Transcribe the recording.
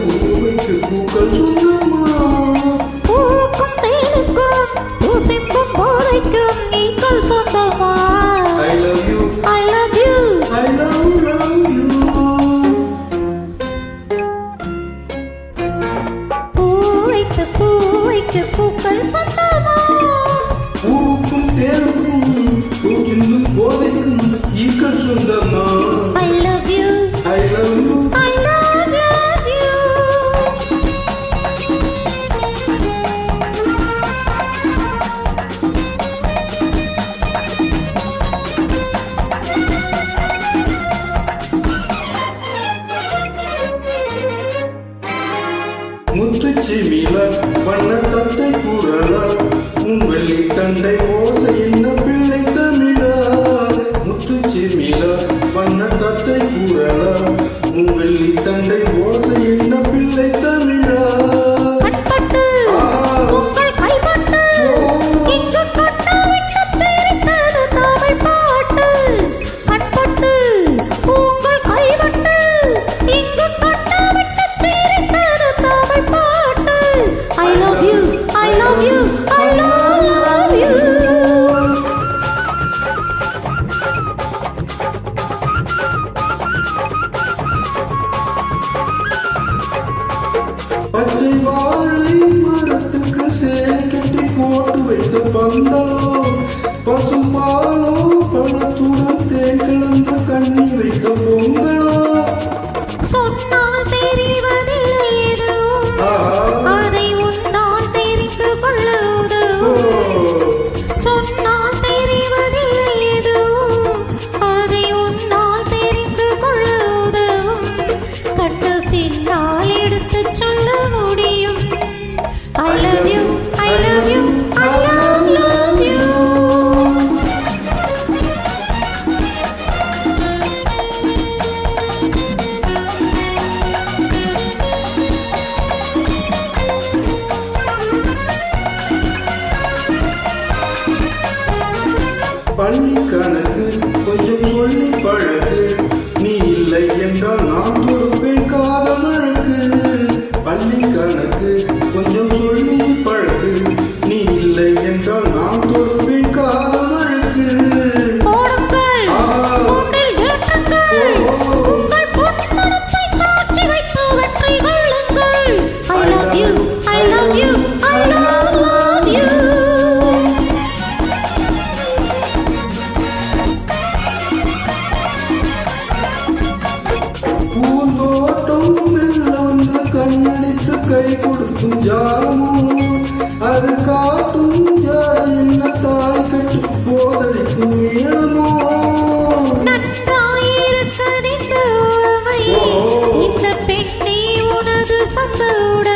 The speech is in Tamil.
பூவைக்கு பூக்கள் சொந்தமா பூக்கும் தேனுக்கும் பூசிக்கும் போதைக்கும் நீங்கள் சொந்தமா I love you I love you I love you பூவைக்கு பூக்கள் சொந்தமா பூக்கும் தேனுக்கும் பூச்சின்னும் போதைக்கும் ஈக்கள் சொந்தமா I love you I love you I love you முத்துச்சிமில வண்ண தத்தை குரலா உன் வெள்ளி தண்டை ஓசை என்ன பிள்ளை தமிழா முத்துச்சிமில வண்ண தத்தை குரலா உன் வெள்ளி தண்டை ஓசை என்ன பிள்ளை தமிழா கட்பட்டு உங்கள் கைப்பட்டு இங்கு கட்ட விட்டு தெரித்தது தமிழ் பாட்டு கட்பட்டு உங்கள் கைப்பட்டு இங்கு கட்ட விட்டு தெரித்தது தமிழ் பாட்டு I love you I love you I love you பச்சை வாழை மரத்துக்கு சேலை கட்டி போட்டு வைத்த பந்தலோ பசும்பாலோ பழத்துடன் தேன் கலந்த கண்ணி வைத்த பொங்கலோ சொன்னால் தெரிவதில்லை எதுவும் அதை உன்னால் தெரிந்து கொள்ள உதவும் சொன்னால் தெரிவதில்லை எதுவும் அதை உன்னால் தெரிந்து கொள்ள உதவும் கண்ட பின்னால் எடுத்துச் சொல்ல முடியும் I love you I love you I love you பள்ளி கணக்கு கொஞ்சம் சொல்லி பழகு நீ இல்லை என்றால் நான் தொடுப்பேன் காதல் வழக்கு பள்ளி கணக்கு கொஞ்சம் சொல்லி பழகு நீ இல்லை என்றால் நான் தொடுப்பேன் காதல் வழக்கு போடுங்கள் மூன்றில் ஏற்றுங்கள் உங்கள் பொன்மனத்தை சாட்சி வைத்து வெற்றி கொள்ளுங்கள் I love you I love you I love you பூந்தோட்டம் மெல்ல வந்து கண்ணடித்து கை கொடுக்கும் ஜாமோ அது காட்டும் ஜாடி என்ன தாய் கட்டு போதடிக்கும் இளமோ நன்றாயிருக்க நின்ற உறவை இந்த பெண்ணே உனது சொந்த உடமை